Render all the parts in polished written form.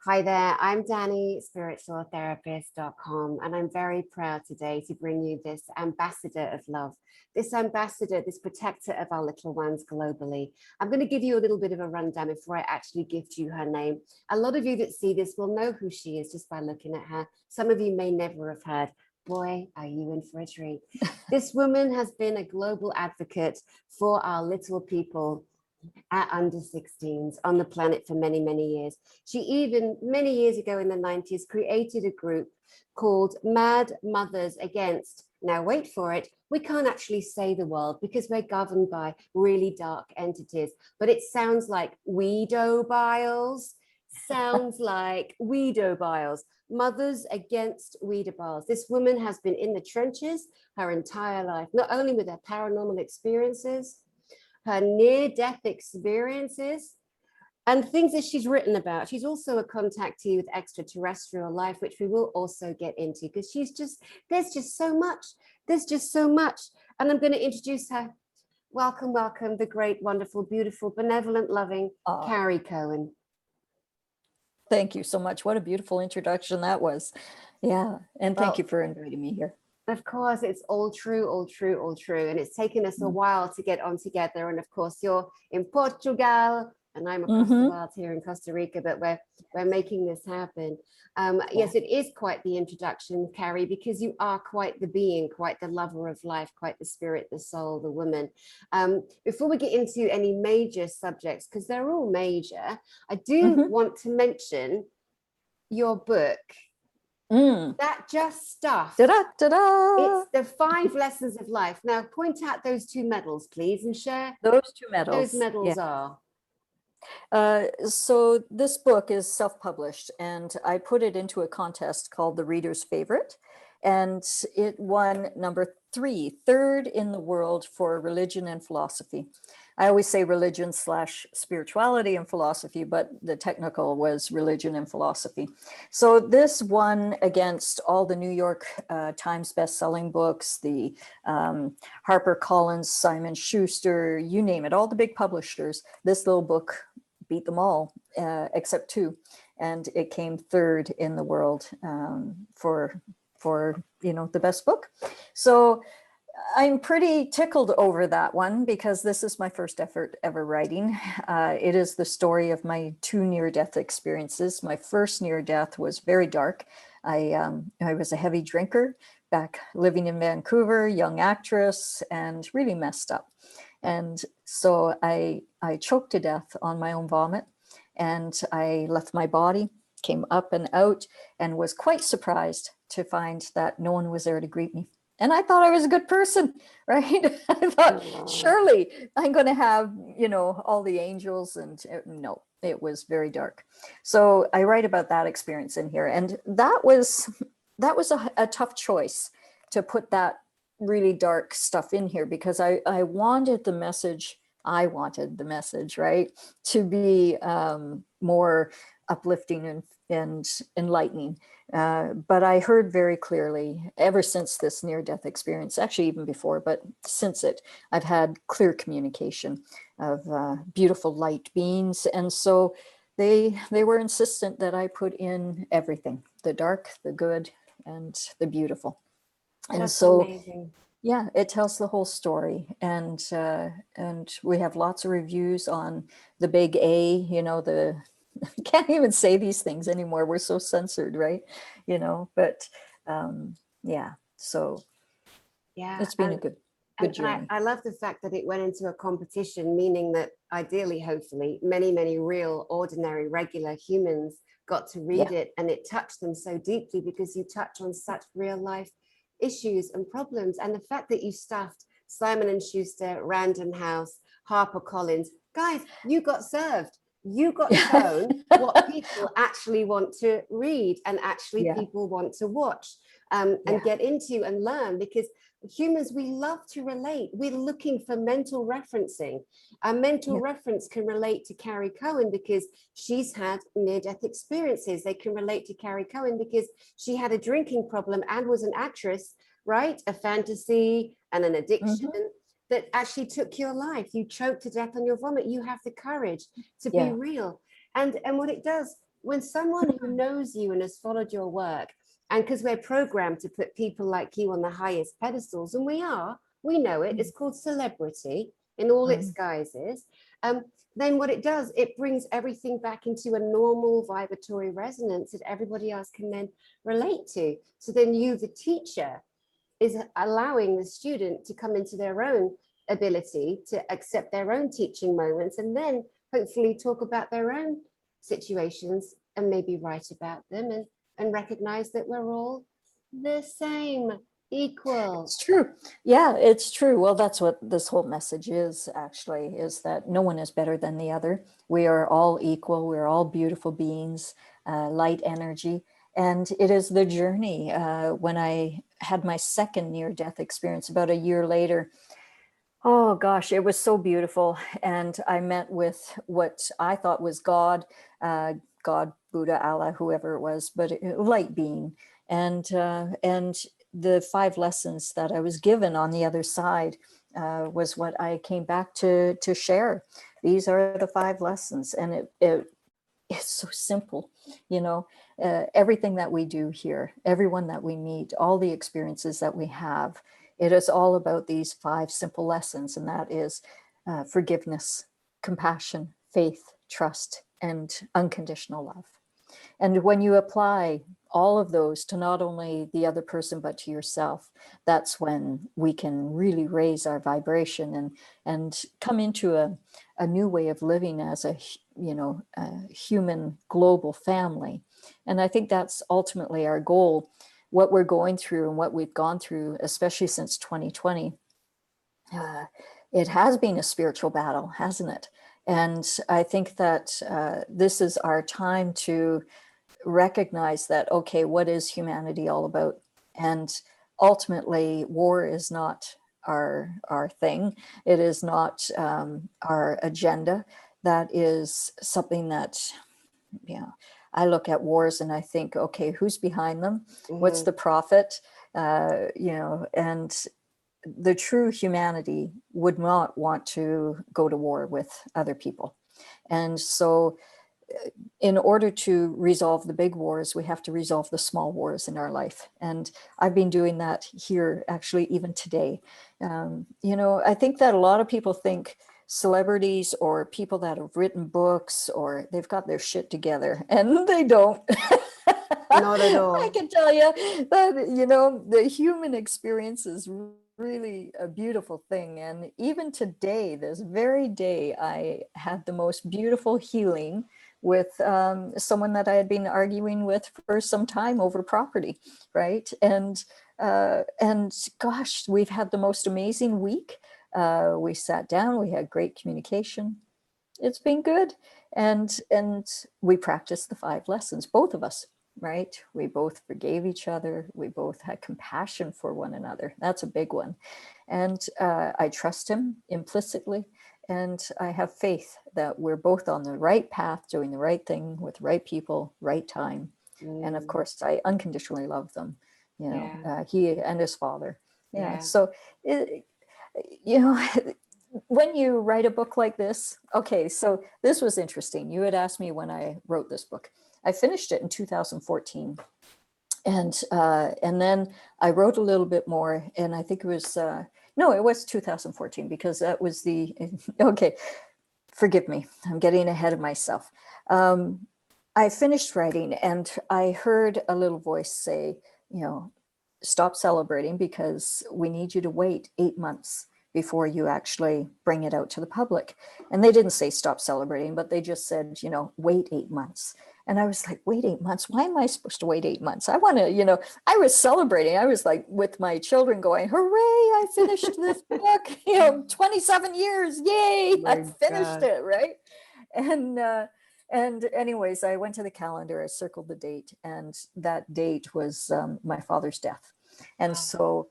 Hi there, I'm Dani, spiritualtherapist.com, and I'm very proud today to bring you this ambassador of love, this ambassador, this protector of our little ones globally. I'm going to give you a little bit of a rundown before I actually gift you her name. A lot of you that see this will know who she is just by looking at her. Some of you may never have heard. Boy, are you in for a treat. This woman has been a global advocate for our little people at under 16s on the planet for many, many years. She even, many years ago in the 90s, created a group called Mad Mothers Against, now wait for it, we can't actually say the world because we're governed by really dark entities, but it sounds like Weedobiles, sounds like Weedobiles. Mothers Against Weedobiles. This woman has been in the trenches her entire life, not only with her paranormal experiences, her near-death experiences, and things that she's written about. She's also a contactee with extraterrestrial life, which we will also get into because there's just so much. There's just so much. And I'm going to introduce her. Welcome, welcome, the great, wonderful, beautiful, benevolent, loving Carrie Kohan. Thank you so much. What a beautiful introduction that was. Yeah. And thank you for inviting me here. Of course, it's all true, all true, all true. And it's taken us a while to get on together. And of course, you're in Portugal and I'm across the world here in Costa Rica, but we're making this happen. Yes, it is quite the introduction, Carrie, because you are quite the being, quite the lover of life, quite the spirit, the soul, the woman. Before we get into any major subjects, because they're all major, I do want to mention your book. That just stuff. It's the 5 lessons of life. Now point out those 2 medals, please, and share those 2 medals. Those medals are. So this book is self-published, and I put it into a contest called the Reader's Favorite, and it won number 3, third in the world for religion and philosophy. I always say religion / spirituality and philosophy, but the technical was religion and philosophy. So this won against all the New York Times best-selling books, the HarperCollins, Simon Schuster, you name it, all the big publishers. This little book beat them all except 2, and it came third in the world for the best book. So I'm pretty tickled over that one because this is my first effort ever writing. It is the story of my 2 near-death experiences. My first near-death was very dark. I was a heavy drinker back living in Vancouver, young actress, and really messed up. And so I choked to death on my own vomit, and I left my body, came up and out, and was quite surprised to find that no one was there to greet me. And I thought I was a good person, right? I thought, surely I'm going to have, all the angels, and no, it was very dark. So I write about that experience in here. And that was a tough choice to put that really dark stuff in here because I wanted the message, right, to be more uplifting and enlightening. But I heard very clearly ever since this near-death experience, actually even before, but since it, I've had clear communication of beautiful light beings. And so they were insistent that I put in everything, the dark, the good, and the beautiful. And that's so amazing. Yeah, it tells the whole story, and we have lots of reviews on the big A. Can't even say these things anymore. We're so censored, right? But yeah. So Yeah, it's been a good journey. I love the fact that it went into a competition, meaning that ideally, hopefully, many, many real, ordinary, regular humans got to read it, and it touched them so deeply because you touch on such real life issues and problems. And the fact that you stuffed Simon and Schuster, Random House, HarperCollins, guys, you got served. You got shown what people actually want to read and actually people want to watch and get into and learn, because humans, we love to relate. We're looking for mental referencing. A mental reference can relate to Carrie Kohan because she's had near-death experiences. They can relate to Carrie Kohan because she had a drinking problem and was an actress, right? A fantasy and an addiction that actually took your life. You choked to death on your vomit. You have the courage to be real. And what it does, when someone who knows you and has followed your work, and because we're programmed to put people like you on the highest pedestals, and we know it, it's called celebrity in all its guises, then what it does, it brings everything back into a normal vibratory resonance that everybody else can then relate to. So then you, the teacher, is allowing the student to come into their own ability to accept their own teaching moments, and then hopefully talk about their own situations and maybe write about them, and recognize that we're all the same, equal. It's true. Yeah, it's true. Well, that's what this whole message is, actually, is that no one is better than the other. We are all equal. We're all beautiful beings, light energy. And it is the journey. When I had my second near-death experience about a year later, oh gosh, it was so beautiful. And I met with what I thought was God, God, Buddha, Allah, whoever it was, but a light being. And the 5 lessons that I was given on the other side was what I came back to share. These are the 5 lessons, and it's so simple, you know. Everything that we do here, everyone that we meet, all the experiences that we have, it is all about these 5 simple lessons, and that is forgiveness, compassion, faith, trust, and unconditional love. And when you apply all of those to not only the other person, but to yourself, that's when we can really raise our vibration and come into a new way of living as a human global family. And I think that's ultimately our goal. What we're going through and what we've gone through, especially since 2020, it has been a spiritual battle, hasn't it? And I think that this is our time to recognize that, okay, what is humanity all about? And ultimately, war is not our thing. It is not our agenda. That is something that, I look at wars and I think, okay, who's behind them? What's the profit? And the true humanity would not want to go to war with other people. And so in order to resolve the big wars, we have to resolve the small wars in our life. And I've been doing that here, actually, even today. I think that a lot of people think celebrities or people that have written books or they've got their shit together, and they don't. Not at all. I can tell you that, the human experience is really a beautiful thing. And even today, this very day, I had the most beautiful healing with someone that I had been arguing with for some time over property, right? And gosh, we've had the most amazing week. We sat down, we had great communication. It's been good. And we practiced the 5 lessons, both of us, right? We both forgave each other. We both had compassion for one another. That's a big one. And I trust him implicitly. And I have faith that we're both on the right path, doing the right thing with the right people, right time. And of course, I unconditionally love them, he and his father. Yeah. So, when you write a book like this, okay, so this was interesting. You had asked me when I wrote this book. I finished it in 2014. And then I wrote a little bit more, and I think it was, no, it was 2014, because that was okay, forgive me, I'm getting ahead of myself. I finished writing and I heard a little voice say, stop celebrating, because we need you to wait 8 months before you actually bring it out to the public. And they didn't say stop celebrating, but they just said, wait 8 months. And I was like, wait 8 months? Why am I supposed to wait 8 months? I want to, I was celebrating. I was like with my children going, hooray, I finished this book, 27 years, yay, I finished it, right? And anyways, I went to the calendar, I circled the date, and that date was my father's death. And so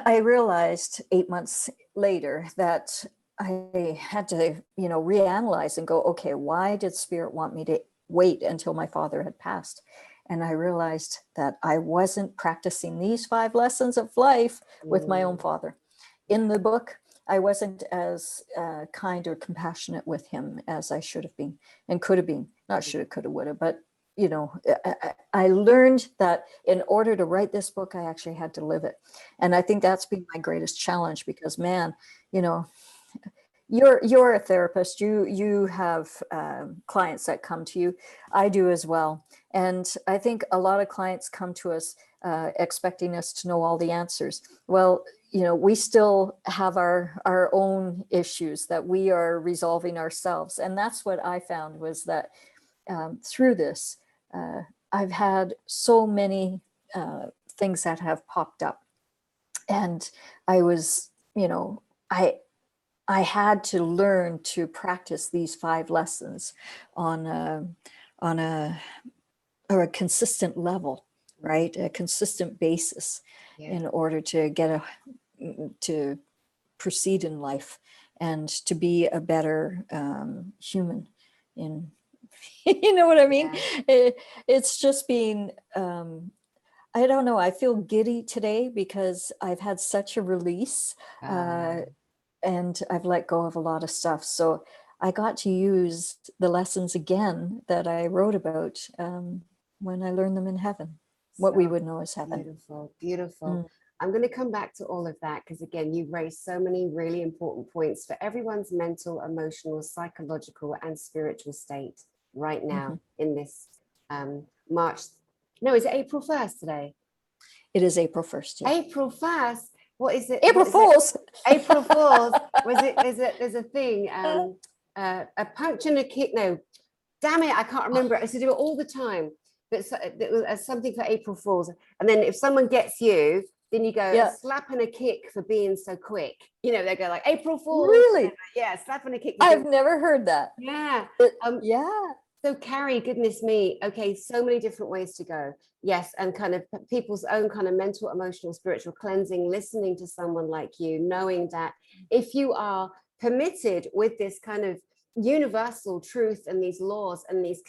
I realized 8 months later that I had to, reanalyze and go, okay, why did Spirit want me to wait until my father had passed? And I realized that I wasn't practicing these 5 lessons of life with my own father. In the book, I wasn't as kind or compassionate with him as I should have been and could have been. Not should have, could have, would have, but I learned that in order to write this book, I actually had to live it. And I think that's been my greatest challenge because, man, you're a therapist. You have clients that come to you. I do as well. And I think a lot of clients come to us expecting us to know all the answers. Well, we still have our own issues that we are resolving ourselves. And that's what I found was that through this, I've had so many things that have popped up. And I was, I had to learn to practice these 5 lessons on a consistent level, right? A consistent basis in order to to proceed in life and to be a better human in, you know what I mean? It's just been, I don't know, I feel giddy today because I've had such a release. And I've let go of a lot of stuff. So I got to use the lessons again that I wrote about when I learned them in heaven, what we would know as heaven. Beautiful, beautiful. I'm going to come back to all of that because, again, you've raised so many really important points for everyone's mental, emotional, psychological, and spiritual state right now in this March. No, is it April 1st today? It is April 1st. Yeah. April 1st. What is it? April Fools. April Fools. Was it? There's a thing. A punch and a kick. No, damn it, I can't remember. I used to do it all the time. But it was something for April Fools. And then if someone gets you, then you go a slap and a kick for being so quick. They go like April Fools. Really? Yeah, slap and a kick. I've never heard that. Yeah. Yeah. So Carrie, goodness me. Okay, so many different ways to go. Yes, and kind of people's own kind of mental, emotional, spiritual cleansing, listening to someone like you, knowing that if you are permitted with this kind of universal truth and these laws and these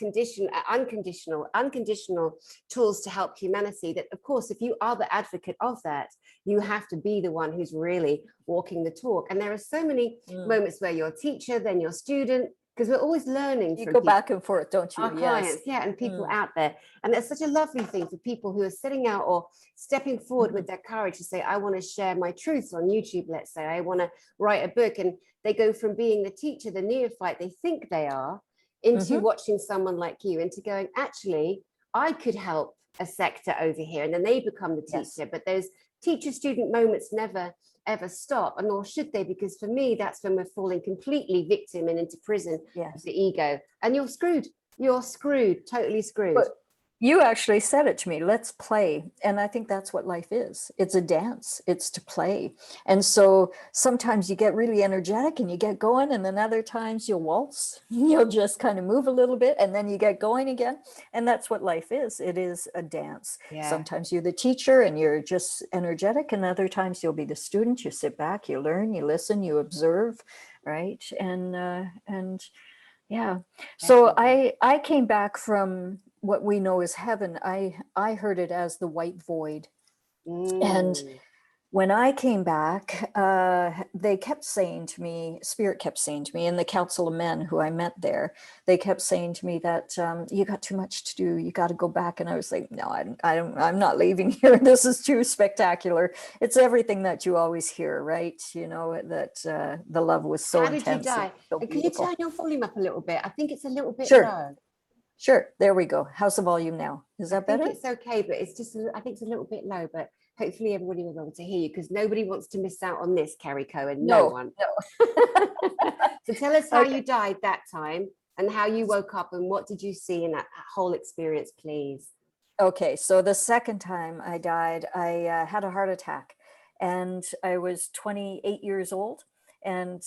unconditional tools to help humanity, that of course, if you are the advocate of that, you have to be the one who's really walking the talk. And there are so many moments where you're a teacher, then you're a student, because we're always learning. You go back and forth, don't you? Our clients, and people out there. And it's such a lovely thing for people who are setting out or stepping forward with their courage to say, I want to share my truths on YouTube, let's say. I want to write a book. And they go from being the teacher, the neophyte they think they are, into watching someone like you, into going, actually, I could help a sector over here. And then they become the teacher. But those teacher-student moments never ever stop, and nor should they, because for me that's when we're falling completely victim and into prison of the ego, and you're screwed, totally screwed. But you actually said it to me, let's play. And I think that's what life is. It's a dance, it's to play. And so sometimes you get really energetic and you get going, and then other times you'll waltz, you'll just kind of move a little bit, and then you get going again. And that's what life is. It is a dance. Sometimes you're the teacher and you're just energetic, and other times you'll be the student. You sit back, you learn, you listen, you observe, right? And yeah. So I came back from what we know as heaven. I heard it as the white void. And when I came back, they kept saying to me, Spirit kept saying to me, in the Council of Men who I met there, they kept saying to me that you got too much to do, you got to go back. And I was like, no, I'm not leaving here. This is too spectacular. It's everything that you always hear, right? That the love was so intense. How did you die? So can you turn your volume up a little bit? I think it's a little bit low. Sure. There we go. How's the volume now? Is that better? I think it's okay, but it's just, I think it's a little bit low, but hopefully everybody will be able to hear you, because nobody wants to miss out on this, Carrie Kohan. No one. So tell us how you died that time and how you woke up and what did you see in that whole experience, please? Okay. So the second time I died, I had a heart attack, and I was 28 years old, and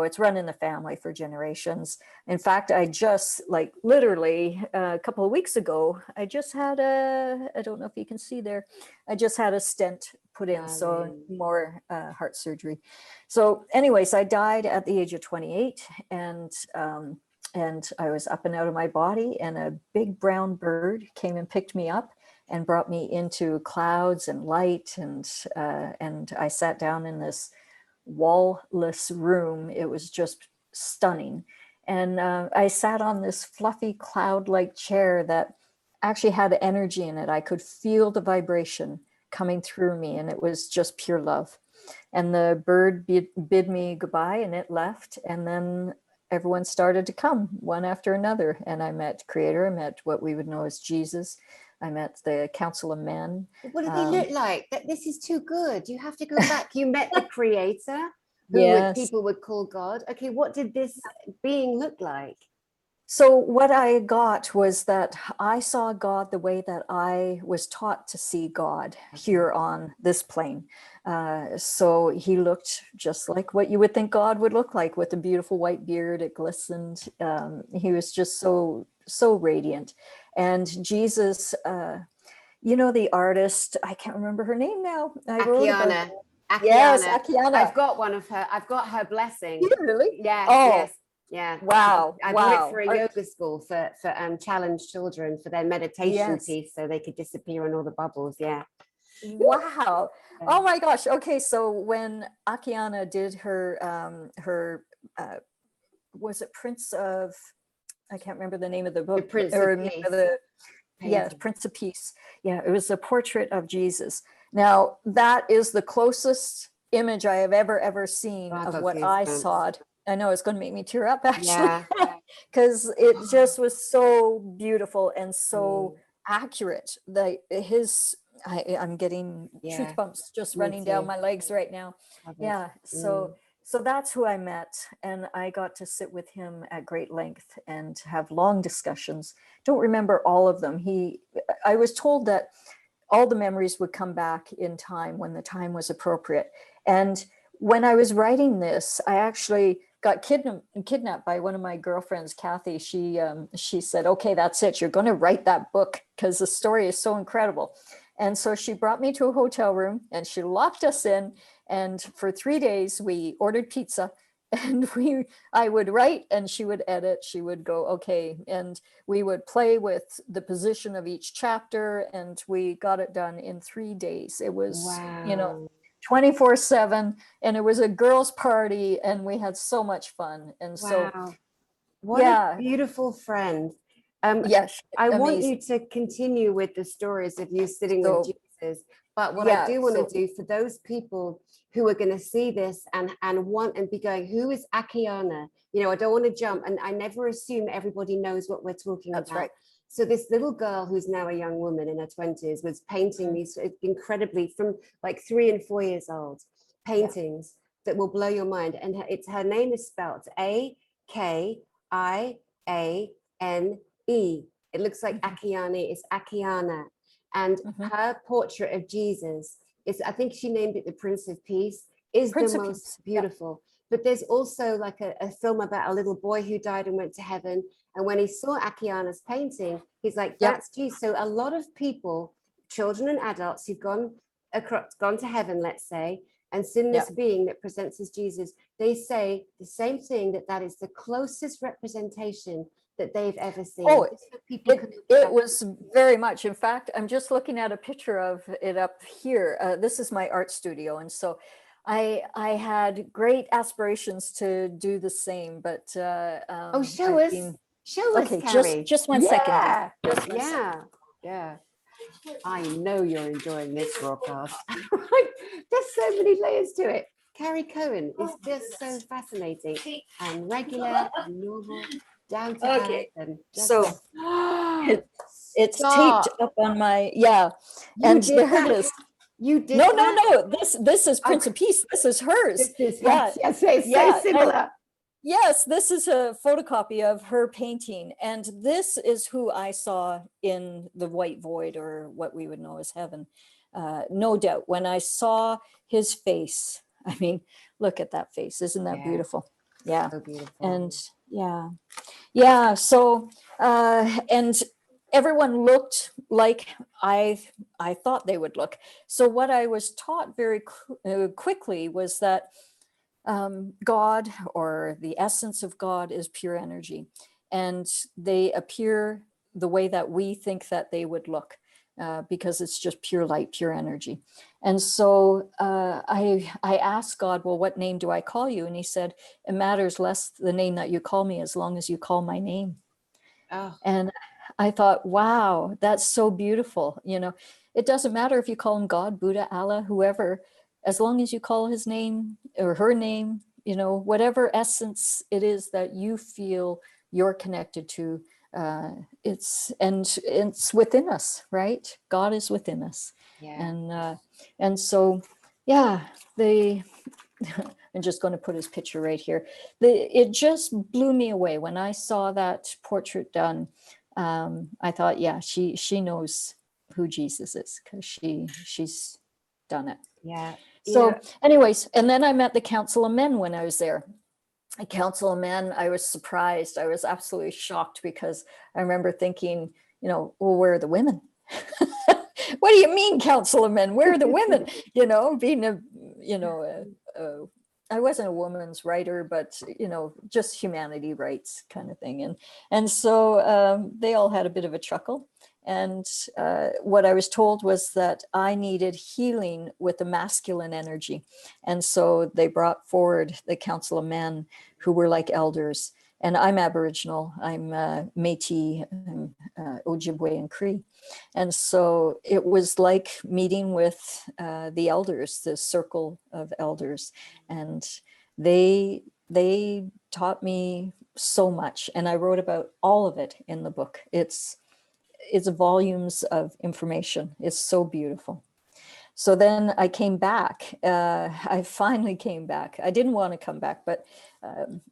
it's run in the family for generations. In fact, I just literally a couple of weeks ago, I just had I don't know if you can see there, I just had a stent put in, so more heart surgery. So anyways, I died at the age of 28, and I was up and out of my body, and a big brown bird came and picked me up and brought me into clouds and light, and I sat down in this wall-less room. It was just stunning. And I sat on this fluffy cloud-like chair that actually had energy in it. I could feel the vibration coming through me, and it was just pure love. And the bird bid me goodbye, and it left. And then everyone started to come one after another. And I met Creator, I met what we would know as Jesus. I met the Council of Men. What did they look like? This is too good. You have to go back. You met the Creator, who Yes. people would call God. Okay, what did this being look like? So what I got was that I saw God the way that I was taught to see God here on this plane. So he looked just like what you would think God would look like, with a beautiful white beard. It glistened. He was just so radiant. And Jesus, you know, the artist, I can't remember her name now. I wrote about her. Akiana. Yes, Akiana. I've got one of her. I've got her blessing. Really? Yes, Oh. Yes. Yeah. Wow. I bought it for a yoga school for challenged children for their meditation piece, so they could disappear in all the bubbles. Yeah. Wow. Oh my gosh. Okay. So when Akiana did her was it Prince of, I can't remember the name of the book. The Prince or of Peace. Yes, Prince of Peace. Yeah, it was a portrait of Jesus. Now that is the closest image I have ever seen of what I saw. I know it's going to make me tear up, actually, because it just was so beautiful and so accurate. I'm getting truth bumps just running down my legs right now. Yeah. So that's who I met, and I got to sit with him at great length and have long discussions. Don't remember all of them. I was told that all the memories would come back in time when the time was appropriate. And when I was writing this, I actually got kidnapped by one of my girlfriends, Kathy. She said, okay, that's it. You're going to write that book because the story is so incredible. And so she brought me to a hotel room and she locked us in. And for 3 days, we ordered pizza, and I would write and she would edit. She would go, okay. And we would play with the position of each chapter, and we got it done in 3 days. It was, 24/7, and it was a girls' party, and we had so much fun. And so, what a beautiful friend. Yes, I want you to continue with the stories of you sitting with Jesus. But what I do want to do for those people who are going to see this and want and be going, who is Akiana? You know, I don't want to jump, and I never assume everybody knows what we're talking about. Right. So this little girl, who's now a young woman in her 20s, was painting these incredibly, from like 3 and 4 years old, paintings that will blow your mind. And her name is spelled Akiane. It looks like Akiane. It's Akiana. And her portrait of Jesus is, I think she named it the Prince of Peace, is the most beautiful. But there's also like a film about a little boy who died and went to heaven. And when he saw Akiana's painting, he's like, that's Jesus. So a lot of people, children and adults who've gone to heaven, let's say, and seen this being that presents as Jesus, they say the same thing, that is the closest representation that they've ever seen. Oh, it was very much. In fact, I'm just looking at a picture of it up here. This is my art studio. And so I had great aspirations to do the same, but show us, Carrie. Just one second. Yeah. I know you're enjoying this broadcast. There's so many layers to it. Carrie Kohan is just so fascinating and regular and normal, down to earth, and just so it's taped up on my and there it is. You did no. This is Prince of Peace. This is hers. Yes, so similar. Yes, this is a photocopy of her painting, and this is who I saw in the white void, or what we would know as heaven. No doubt, when I saw his face, I mean, look at that face. Isn't that beautiful? Yeah. So beautiful. And so and everyone looked like I thought they would look. So what I was taught very quickly was that God, or the essence of God, is pure energy, and they appear the way that we think that they would look. because it's just pure light, pure energy. And so I asked God, well, what name do I call you? And he said, it matters less the name that you call me as long as you call my name. Oh. And I thought, wow, that's so beautiful. You know, it doesn't matter if you call him God, Buddha, Allah, whoever, as long as you call his name or her name, you know, whatever essence it is that you feel you're connected to, it's within us, right? God is within us. Yeah. And so, yeah, I'm just going to put his picture right here. It just blew me away when I saw that portrait done. I thought, yeah, she knows who Jesus is, because she's done it. Yeah. So anyways, and then I met the Council of Men when I was there. The Council of Men, I was surprised. I was absolutely shocked, because I remember thinking, you know, well, where are the women? What do you mean, Council of Men? Where are the women? You know, being I wasn't a woman's writer, but, you know, just humanity rights kind of thing. And so they all had a bit of a chuckle. And what I was told was that I needed healing with the masculine energy. And so they brought forward the Council of Men, who were like elders. And I'm Aboriginal, I'm Métis, Ojibwe and Cree. And so it was like meeting with the elders, the circle of elders. And they taught me so much. And I wrote about all of it in the book. It's volumes of information. It's so beautiful. So then I came back. I finally came back. I didn't want to come back, but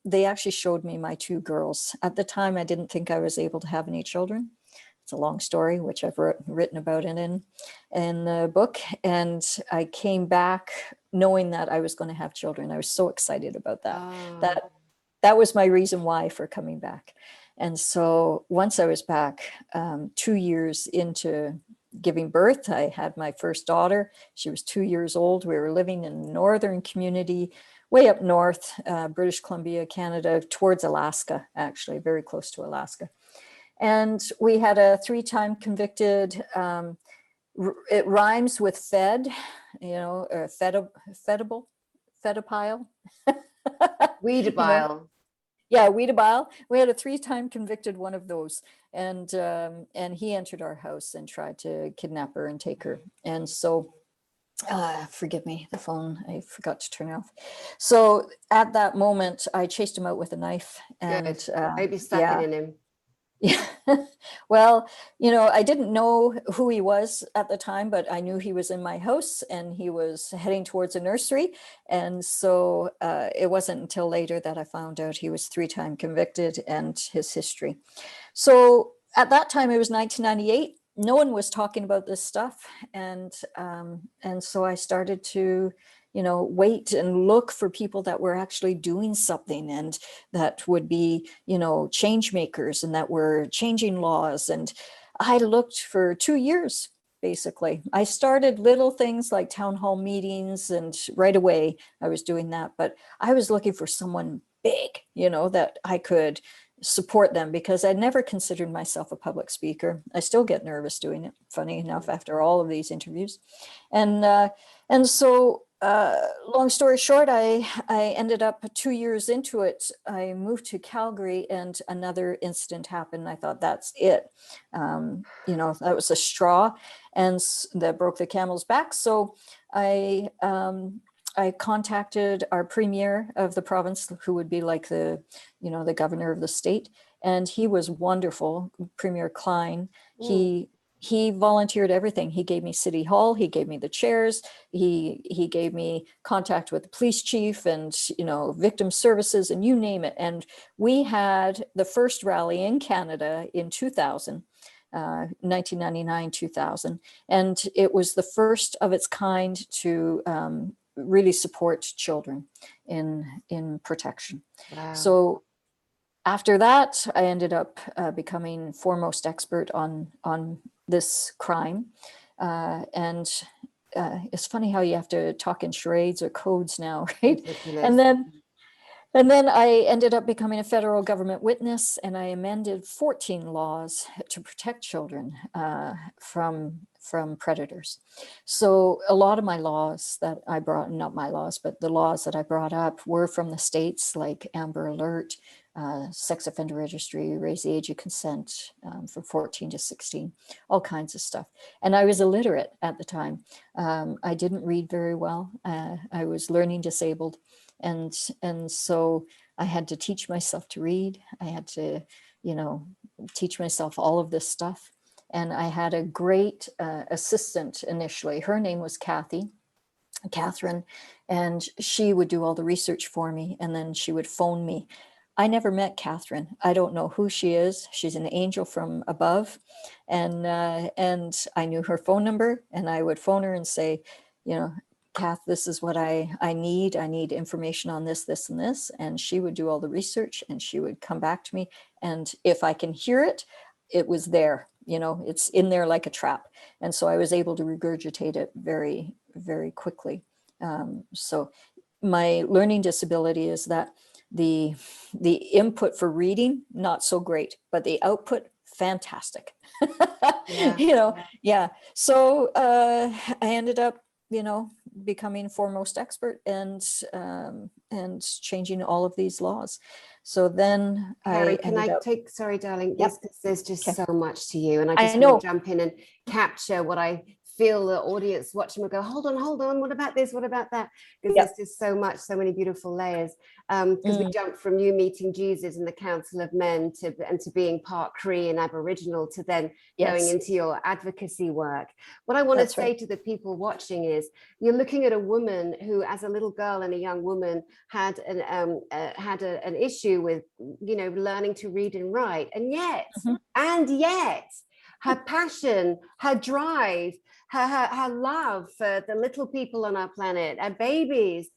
they actually showed me my two girls. At the time, I didn't think I was able to have any children. It's a long story, which I've written about in the book. And I came back knowing that I was going to have children. I was so excited about that. Oh. That was my reason why for coming back. And so once I was back, 2 years into giving birth, I had my first daughter. She was 2 years old. We were living in a northern community, way up north, British Columbia, Canada, towards Alaska, actually, very close to Alaska. And we had a 3-time convicted, it rhymes with fed, you know, fedable, fedopile. Weedabile. You know? Yeah, Weedabile. We had a 3-time convicted one of those, and he entered our house and tried to kidnap her and take her. And so, forgive me, the phone, I forgot to turn it off. So at that moment, I chased him out with a knife, and Good. Hope you stuck yeah. it in him. Yeah. Well, you know, I didn't know who he was at the time, but I knew he was in my house and he was heading towards a nursery. And so it wasn't until later that I found out he was 3-time convicted and his history. So at that time, it was 1998. No one was talking about this stuff. And so I started to, you know, wait and look for people that were actually doing something and that would be, you know, change makers and that were changing laws. And I looked for 2 years, basically. I started little things like town hall meetings, and right away I was doing that. But I was looking for someone big, you know, that I could support them, because I never considered myself a public speaker. I still get nervous doing it, funny enough, after all of these interviews. And so long story short, I ended up 2 years into it. I moved to Calgary and another incident happened. I thought, that's it. You know, that was a straw and that broke the camel's back. So I contacted our premier of the province, who would be like the, you know, the governor of the state. And he was wonderful, Premier Klein. He volunteered everything. He gave me City Hall. He gave me the chairs. He gave me contact with the police chief and, you know, victim services and you name it. And we had the first rally in Canada in 2000, 1999, 2000. And it was the first of its kind to really support children in protection. Wow. So after that, I ended up becoming foremost expert on this crime. And it's funny how you have to talk in charades or codes now, right? Ridiculous. And then And then I ended up becoming a federal government witness, and I amended 14 laws to protect children from predators. So a lot of my laws that I brought, not my laws, but the laws that I brought up were from the states, like Amber Alert, sex offender registry, raise the age of consent from 14 to 16, all kinds of stuff. And I was illiterate at the time. I didn't read very well. I was learning disabled. And so I had to teach myself to read. I had to, teach myself all of this stuff. And I had a great assistant initially. Her name was Catherine, and she would do all the research for me, and then she would phone me. I never met Catherine. I don't know who she is. She's an angel from above, and I knew her phone number, and I would phone her and say, Kath, this is what I need. I need information on this, this, and this. And she would do all the research, and she would come back to me. And if I can hear it, it was there. It's in there like a trap. And so I was able to regurgitate it very, very quickly. So my learning disability is that the input for reading, not so great, but the output, fantastic. Yeah. So I ended up, becoming foremost expert and changing all of these laws. So then Carrie, sorry, darling, Yep. there's just Okay. so much to you. And I I just know. want to jump in and capture what I feel the audience watching will go, hold on, what about this? What about that? Because Yep. there's just so much, so many beautiful layers. Because we jumped from you meeting Jesus in the Council of Men to being part Cree and Aboriginal to then going into your advocacy work. What I want to say to the people watching is, you're looking at a woman who, as a little girl and a young woman, had an issue with, learning to read and write, and yet her passion, her drive, her love for the little people on our planet, our babies,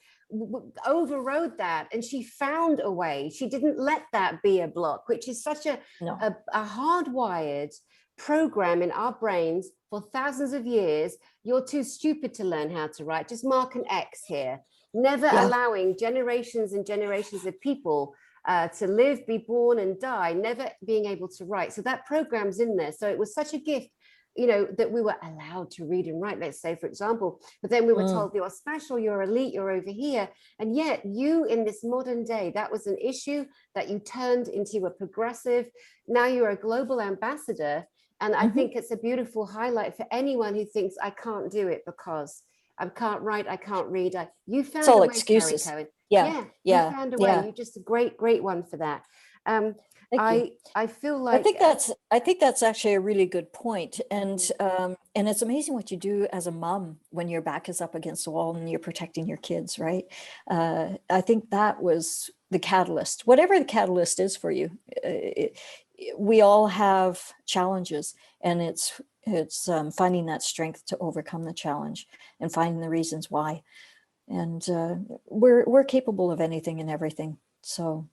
overrode that, and she found a way. She didn't let that be a block, which is such a hardwired program in our brains for thousands of years. You're too stupid to learn how to write. Just mark an X here. Never allowing generations and generations of people to live, be born and die, never being able to write. So that program's in there. So it was such a gift, that we were allowed to read and write, let's say, for example, but then we were told you're special, you're elite, you're over here. And yet you, in this modern day, that was an issue that you turned into a progressive. Now you're a global ambassador. And I think it's a beautiful highlight for anyone who thinks, I can't do it because I can't write, I can't read. You found a way, excuses. Carrie Kohan. Yeah. You found a way. You're just a great one for that. I feel like I think that's actually a really good point. And it's amazing what you do as a mom when your back is up against the wall and you're protecting your kids, right? I think that was the catalyst, whatever the catalyst is for you. We all have challenges, and it's finding that strength to overcome the challenge and finding the reasons why. And we're capable of anything and everything. So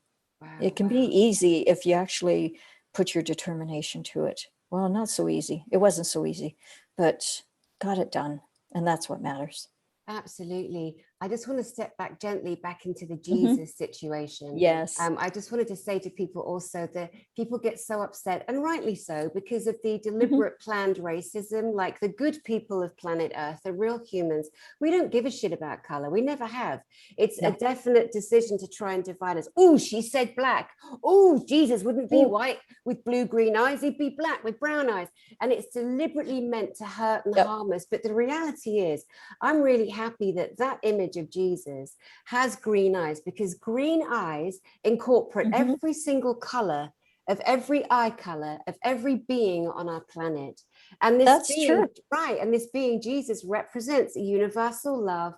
it can be easy if you actually put your determination to it. Well, not so easy. It wasn't so easy, but got it done. And that's what matters. Absolutely. I just want to step gently back into the Jesus situation. Yes. I just wanted to say to people also that people get so upset, and rightly so, because of the deliberate planned racism. Like, the good people of planet Earth, the real humans, we don't give a shit about color. We never have. It's a definite decision to try and divide us. Oh, she said black. Oh, Jesus wouldn't be white with blue green eyes. He'd be black with brown eyes. And it's deliberately meant to hurt and harm us. But the reality is, I'm really happy that image of Jesus has green eyes, because green eyes incorporate every single color of every eye color of every being on our planet. And this being Jesus represents a universal love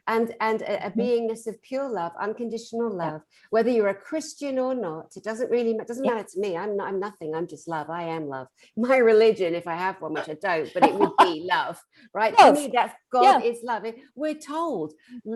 and a beingness of pure love, unconditional love. Whether you're a Christian or not, it doesn't matter to me. I'm nothing. I'm just love. I am love. My religion, if I have one, which I don't, but it would be love, right? Love. To me, that's God is love. We're told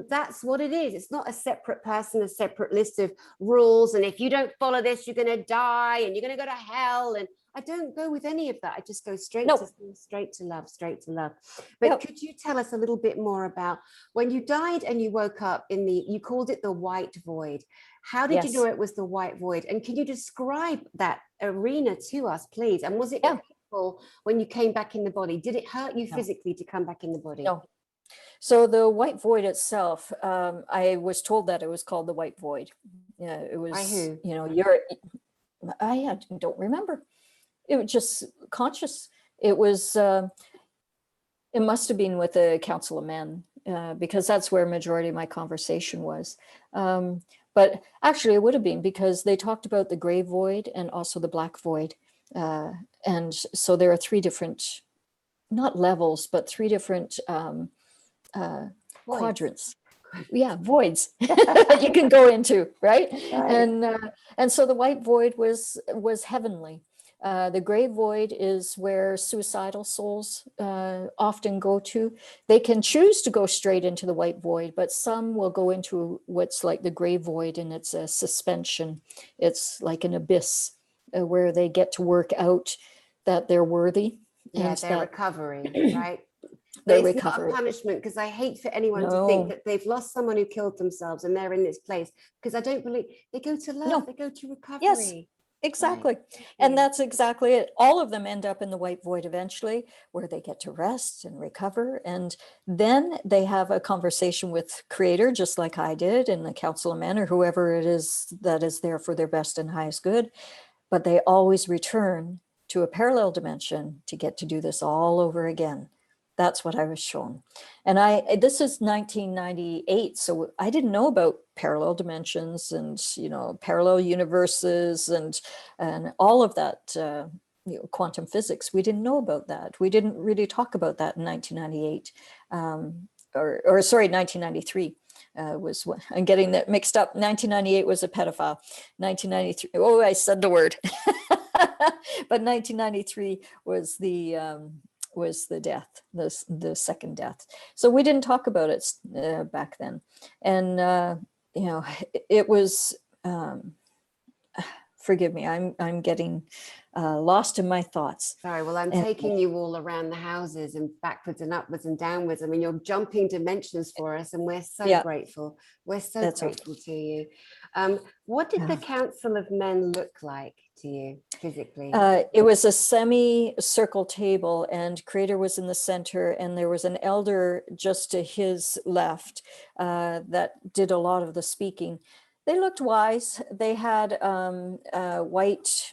that's what it is. It's not a separate person, a separate list of rules. And if you don't follow this, you're going to die and you're going to go to hell. And I don't go with any of that. I just go straight to love. But could you tell us a little bit more about when you died and you woke up you called it the white void? How did you know Yes. it was the white void? And can you describe that arena to us, please? And was it Yeah. painful when you came back in the body? Did it hurt you No. physically to come back in the body? No. So the white void itself, I was told that it was called the white void. Yeah, it By was, who? I don't remember. It was just conscious. It was, it must have been with the Council of Men, because that's where majority of my conversation was. But actually it would have been, because they talked about the gray void and also the black void. And so there are three different, not levels, but three different quadrants. Yeah, voids you can go into, right? Right. And so the white void was heavenly. The gray void is where suicidal souls often go to. They can choose to go straight into the white void, but some will go into what's like the gray void, and it's a suspension. It's like an abyss where they get to work out that they're worthy, Yeah, and their that recovery, right? But their it's not a recovery. punishment, because I hate for anyone to think No, that they've lost someone who killed themselves and they're in this place, because I don't believe they go to love, no. they go to Yes, recovery. Right. exactly. Thank And you. that's exactly it. All of them end up in the white void eventually, where they get to rest and recover. And then they have a conversation with Creator, just like I did, in the Council of Men, or whoever it is that is there for their best and highest good. But they always return to a parallel dimension to get to do this all over again. That's what I was shown. And this is 1998, so I didn't know about parallel dimensions and, parallel universes and all of that, quantum physics. We didn't know about that. We didn't really talk about that in 1998, or sorry, 1993. Was what I'm getting that mixed up. 1998 was a pedophile. 1993. Oh, I said the word. But 1993 was the death, the second death. So we didn't talk about it back then, and it was. Forgive me, I'm getting lost in my thoughts. Sorry, well, I'm And taking you all around the houses and backwards and upwards and downwards. I mean, you're jumping dimensions for us, and we're so yeah, grateful. We're so that's grateful okay. to you. What did the Council of Men look like to you physically? It was a semi-circle table, and Creator was in the center, and there was an elder just to his left that did a lot of the speaking. They looked wise. They had white,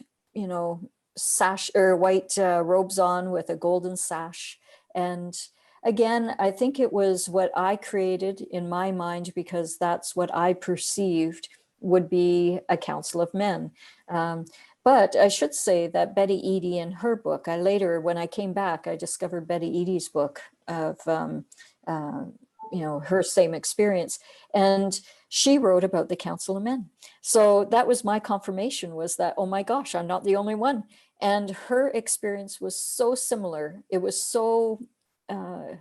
sash, or white robes on with a golden sash. And again, I think it was what I created in my mind, because that's what I perceived would be a council of men. But I should say that Betty Eadie, in her book, when I came back, I discovered Betty Eadie's book of, her same experience. And she wrote about the Council of Men. So that was my confirmation, was that, oh my gosh, I'm not the only one. And her experience was so similar. It was so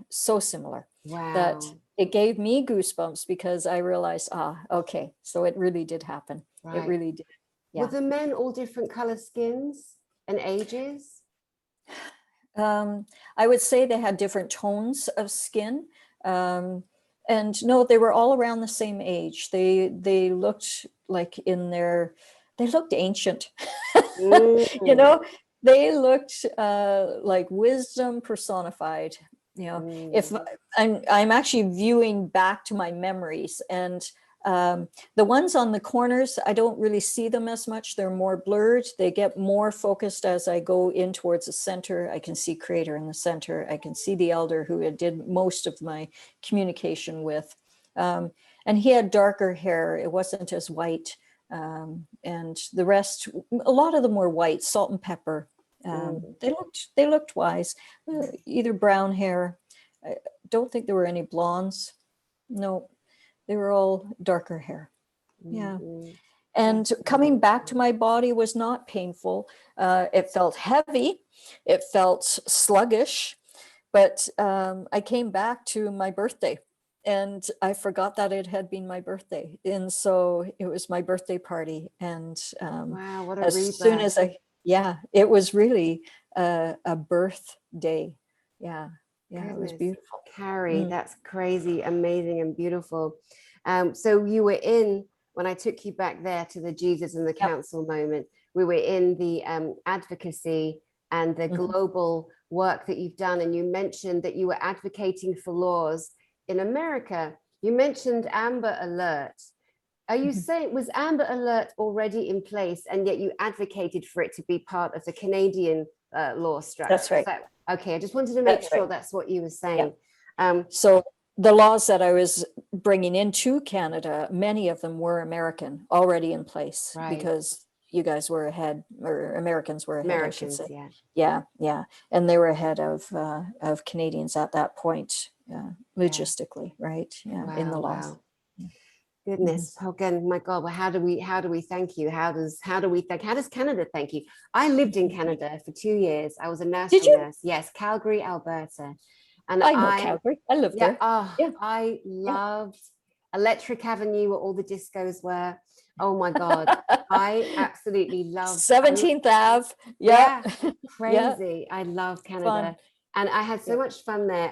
similar that Wow. it gave me goosebumps, because I realized, okay, so it really did happen. It Right. really did. Were Yeah. the men all different color skins and ages? I would say they had different tones of skin. And no, they were all around the same age. They looked like they looked ancient. You Mm, know, they looked like wisdom personified. If mm, I'm actually viewing back to my memories, and the ones on the corners, I don't really see them as much. They're more blurred. They get more focused as I go in towards the center. I can see Creator in the center. I can see the elder who I did most of my communication with. And he had darker hair. It wasn't as white. And the rest, a lot of them were white, salt and pepper. mm. They looked wise, either brown hair. I don't think there were any blondes. No, they were all darker hair. Yeah. Mhm. And That's coming back to beautiful. my body was not painful. It felt heavy. It felt sluggish. But I came back to my birthday, and I forgot that it had been my birthday. And so it was my birthday party. And Wow, what a as soon rebirth. as it was really a birthday. Yeah. Yeah, it was Goodness, beautiful. Carrie, Mm. that's crazy, amazing, and beautiful. So you were in when I took you back there to the Jesus and the Yep. Council moment, we were in the advocacy and the global work that you've done. And you mentioned that you were advocating for laws in America. You mentioned Amber Alert. Are you saying, was Amber Alert already in place and yet you advocated for it to be part of the Canadian law structure? That's right. Okay, I just wanted to make That's sure right. that's what you were saying. So the laws that I was bringing into Canada, many of them were American, already in place, Right. because you guys were ahead, or Americans were ahead, I should say. Yeah. Yeah. And they were ahead of Canadians at that point, logistically, right? Yeah, in the laws. Wow. Goodness, again, my God, well, how do we thank you? How does Canada thank you? I lived in Canada for 2 years. I was a nursery nurse. Yes, Calgary, Alberta. And I know Calgary. I lived there. Yeah. I loved Electric Avenue, where all the discos were. Oh my God. I absolutely loved 17th Ave. Yeah. Crazy. I love Canada. Fun. And I had so much fun there.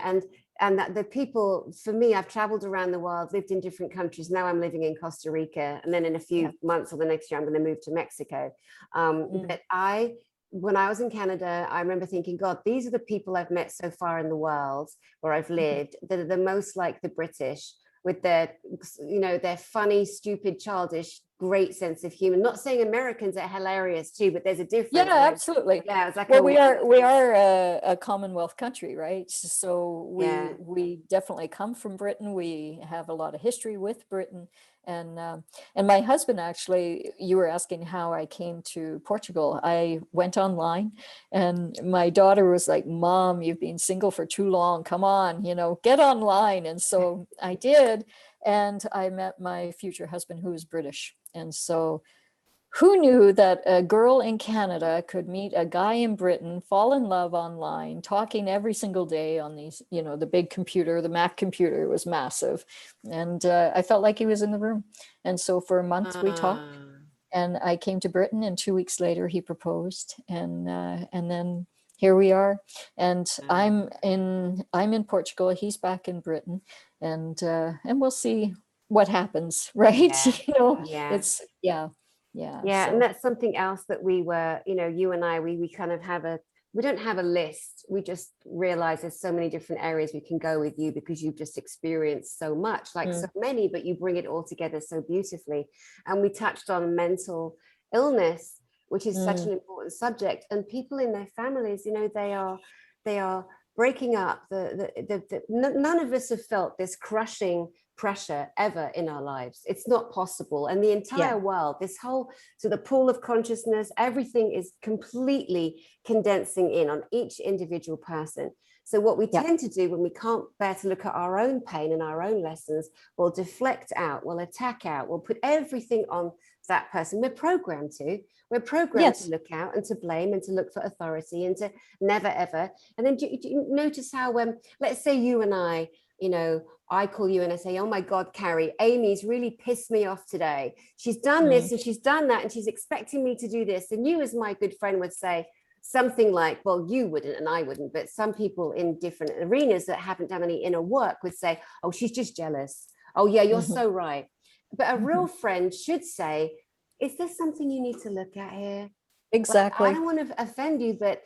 And that the people, for me, I've traveled around the world, lived in different countries. Now I'm living in Costa Rica. And then in a few months or the next year, I'm going to move to Mexico. But when I was in Canada, I remember thinking, God, these are the people I've met so far in the world where I've lived that are the most like the British, with their, their funny, stupid, childish, great sense of humor. Not saying Americans are hilarious too, but there's a difference. Yeah, absolutely. Yeah, it's like we are a Commonwealth country, right? So we definitely come from Britain. We have a lot of history with Britain, and my husband, actually, you were asking how I came to Portugal. I went online, and my daughter was like, "Mom, you've been single for too long. Come on, get online." And so I did, and I met my future husband, who is British. And so who knew that a girl in Canada could meet a guy in Britain, fall in love online, talking every single day on these, the big computer, the Mac computer was massive. And I felt like he was in the room. And so for a month we talked, and I came to Britain, and 2 weeks later he proposed. And then here we are. And I'm in Portugal, he's back in Britain, and we'll see what happens, right? It's and that's something else that we were, you and I, we kind of we don't have a list. We just realize there's so many different areas we can go with you, because you've just experienced so much, like so many, but you bring it all together so beautifully. And we touched on mental illness, which is such an important subject, and people in their families, they are breaking up. None of us have felt this crushing pressure ever in our lives. It's not possible. And the entire world, the pool of consciousness, everything is completely condensing in on each individual person. So what we tend to do when we can't bear to look at our own pain and our own lessons, we'll deflect out, we'll attack out, we'll put everything on that person. We're programmed to look out and to blame and to look for authority and to never ever. And then do you notice how let's say you and I, I call you and I say, "Oh my God, Carrie, Amy's really pissed me off today. She's done this and she's done that and she's expecting me to do this." And you, as my good friend, would say something like, well, you wouldn't and I wouldn't, but some people in different arenas that haven't done any inner work would say, "Oh, she's just jealous. Oh yeah, you're so right." But a real friend should say, "Is there something you need to look at here?" Exactly. Like, I don't want to offend you, but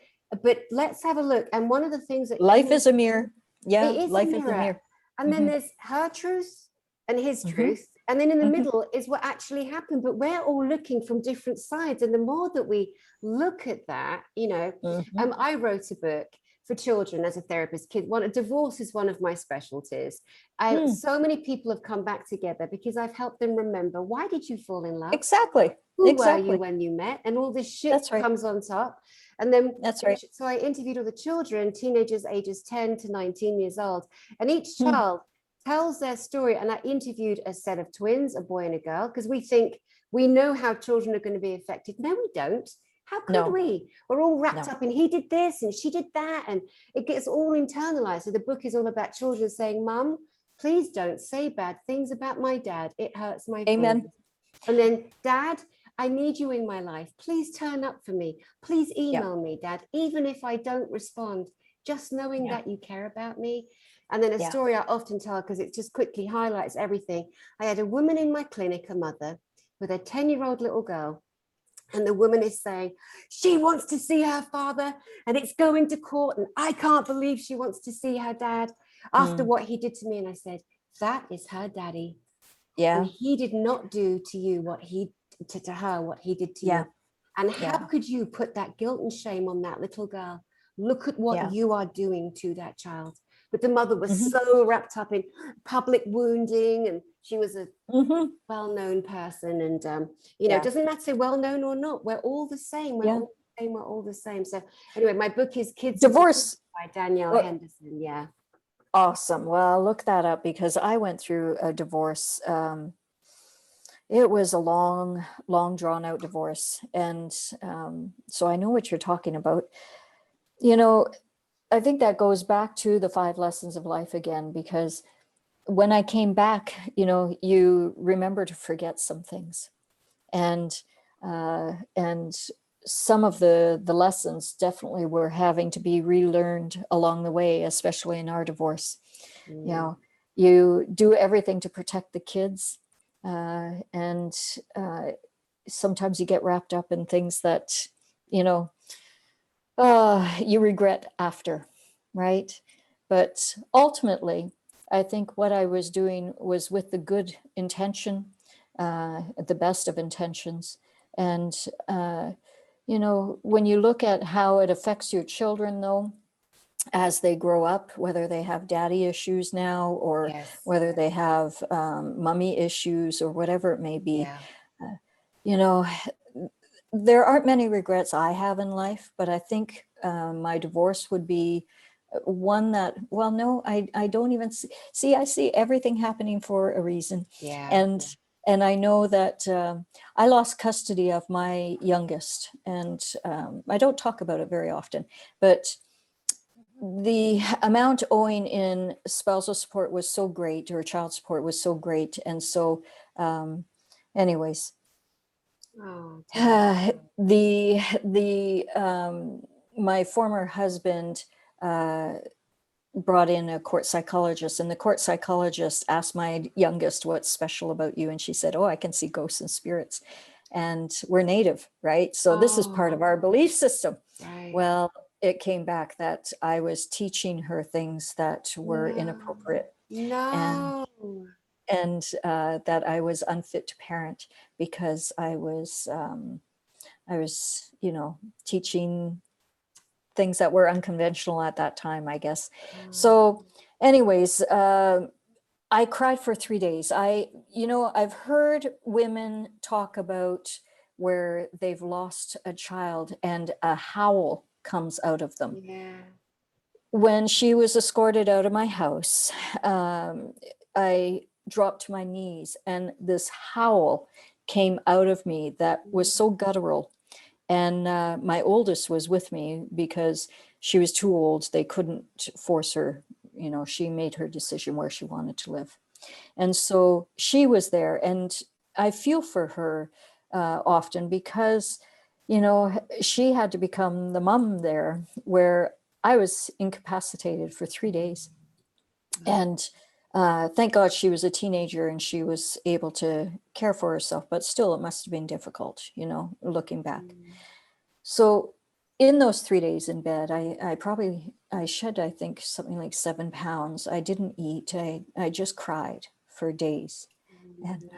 let's have a look. And one of the things that life is a mirror. Yeah, life is a mirror. And then there's her truth and his truth. And then in the middle is what actually happened. But we're all looking from different sides. And the more that we look at that, I wrote a book for children as a therapist. Divorce is one of my specialties. So many people have come back together because I've helped them remember, why did you fall in love? Exactly. Who were you when you met? And all this shit comes on top. And then so I interviewed all the children, teenagers ages 10 to 19 years old, and each child tells their story. And I interviewed a set of twins, a boy and a girl, because we know how children are going to be affected. No, we don't. How could we? We're all wrapped up in he did this and she did that, and it gets all internalized. So the book is all about children saying, "Mum, please don't say bad things about my dad. It hurts my feelings." And then, "Dad, I need you in my life. Please turn up for me. Please email me, Dad, even if I don't respond. Just knowing that you care about me." And then a Yeah. story I often tell, because it just quickly highlights everything. I had a woman in my clinic, a mother, with a 10-year-old little girl. And the woman is saying, she wants to see her father and it's going to court. And I can't believe she wants to see her dad after what he did to me. And I said, that is her daddy. Yeah. And he did not do to you what he to her, what he did to Yeah. you. And how Yeah. could you put that guilt and shame on that little girl? Look at what Yeah. you are doing to that child. But the mother was Mhm. so wrapped up in public wounding, and she was a Mhm. well-known person. And, you know, it Yeah. doesn't matter well-known or not. We're all the same. We're Yeah. all the same. We're all the same. So anyway, my book is Kids Who Divorce. by Dani Henderson. Yeah. Awesome. Well, look that up because I went through a divorce. It was a long, long drawn out divorce. And so I know what you're talking about. You know, I think that goes back to the 5 lessons of life again, because when I came back, you know, you remember to forget some things. And some of the lessons definitely were having to be relearned along the way, especially in our divorce. You know, you do everything to protect the kids, and sometimes you get wrapped up in things that, you know, you regret after, right? But ultimately, I think what I was doing was with the good intention, the best of intentions. And, you know, when you look at how it affects your children, though, as they grow up, whether they have daddy issues now or Yes. whether they have mummy issues or whatever it may be, Yeah. you know, there aren't many regrets I have in life, but I think my divorce would be one that, well, no, I don't even see, I see everything happening for a reason. Yeah. And I know that I lost custody of my youngest, and I don't talk about it very often, but the amount owing in spousal support was so great, or child support was so great. And so anyways, Oh, my former husband brought in a court psychologist, and the court psychologist asked my youngest, what's special about you? And she said, oh, I can see ghosts and spirits. And we're Native, right? So this is part of our belief system. right. Well, it came back that I was teaching her things that were inappropriate. No. And that I was unfit to parent because I was, you know, teaching things that were unconventional at that time, I guess. So anyways, I cried for 3 days. You know, I've heard women talk about where they've lost a child and a howl comes out of them. Yeah. When she was escorted out of my house, I dropped to my knees and this howl came out of me that was so guttural. And my oldest was with me because she was too old. They couldn't force her. You know, she made her decision where she wanted to live. And so she was there. And I feel for her often because, you know, she had to become the mom there where I was incapacitated for 3 days. And thank God she was a teenager and she was able to care for herself, but still it must have been difficult, you know, looking back. So in those 3 days in bed, I shed, I think, something like 7 pounds. I didn't eat. I just cried for days. And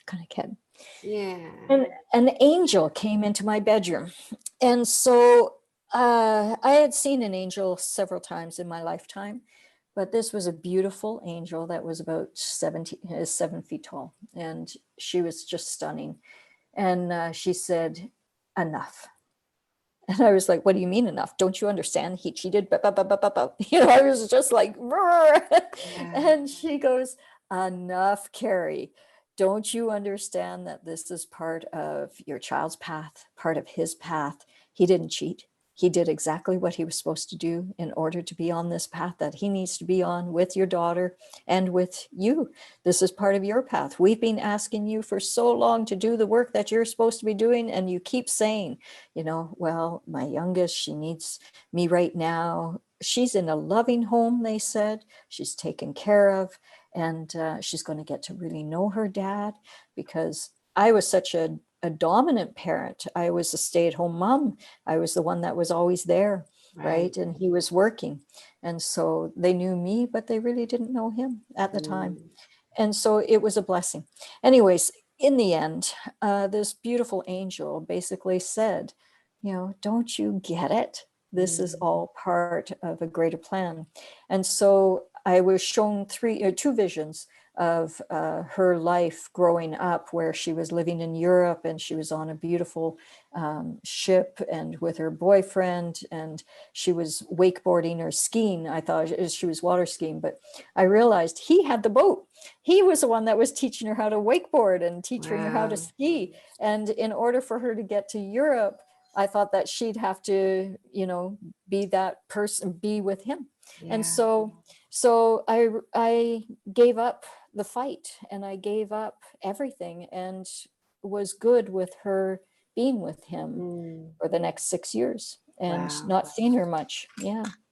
kind of kid. Yeah. And an angel came into my bedroom. And so I had seen an angel several times in my lifetime, but this was a beautiful angel that was about 7 feet tall. And she was just stunning. And she said, enough. And I was like, what do you mean enough? Don't you understand? He cheated. You know, I was just like, and she goes, enough, Carrie. Don't you understand that this is part of your child's path, part of his path? He didn't cheat. He did exactly what he was supposed to do in order to be on this path that he needs to be on with your daughter and with you. This is part of your path. We've been asking you for so long to do the work that you're supposed to be doing. And you keep saying, you know, well, my youngest, she needs me right now. she's in a loving home, they said. She's taken care of, and she's going to get to really know her dad, because I was such a dominant parent. I was a stay-at-home mom. I was the one that was always there, right? And he was working. And so they knew me, but they really didn't know him at the time. And so it was a blessing. Anyways, in the end, this beautiful angel basically said, don't you get it? This is all part of a greater plan. And so I was shown two visions of her life growing up, where she was living in Europe, and she was on a beautiful ship and with her boyfriend, and she was wakeboarding or skiing. I thought she was water skiing, but I realized he had the boat. He was the one that was teaching her how to wakeboard and teaching her how to ski. And in order for her to get to Europe, I thought that she'd have to, be that person, be with him. And so I gave up the fight, and I gave up everything, and was good with her being with him for the next 6 years, and not seeing her much.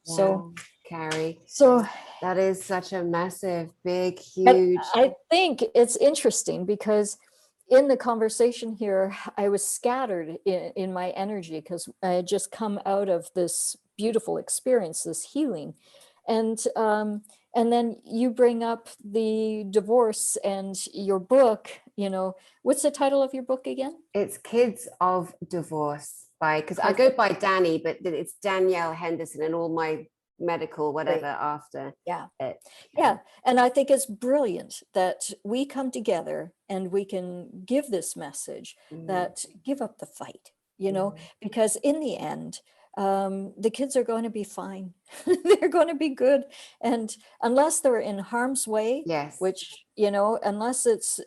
So Carrie, so that is such a massive, big, huge. I think it's interesting, because in the conversation here, I was scattered in my energy, because I had just come out of this beautiful experience, this healing. And then you bring up the divorce and your book, what's the title of your book again? It's Kids of Divorce, because I go by Dani, but it's Dani Henderson, and all my medical whatever after. Yeah. And I think it's brilliant that we come together and we can give this message that give up the fight, because in the end, the kids are going to be fine. They're going to be good. And unless they're in harm's way, which, unless it's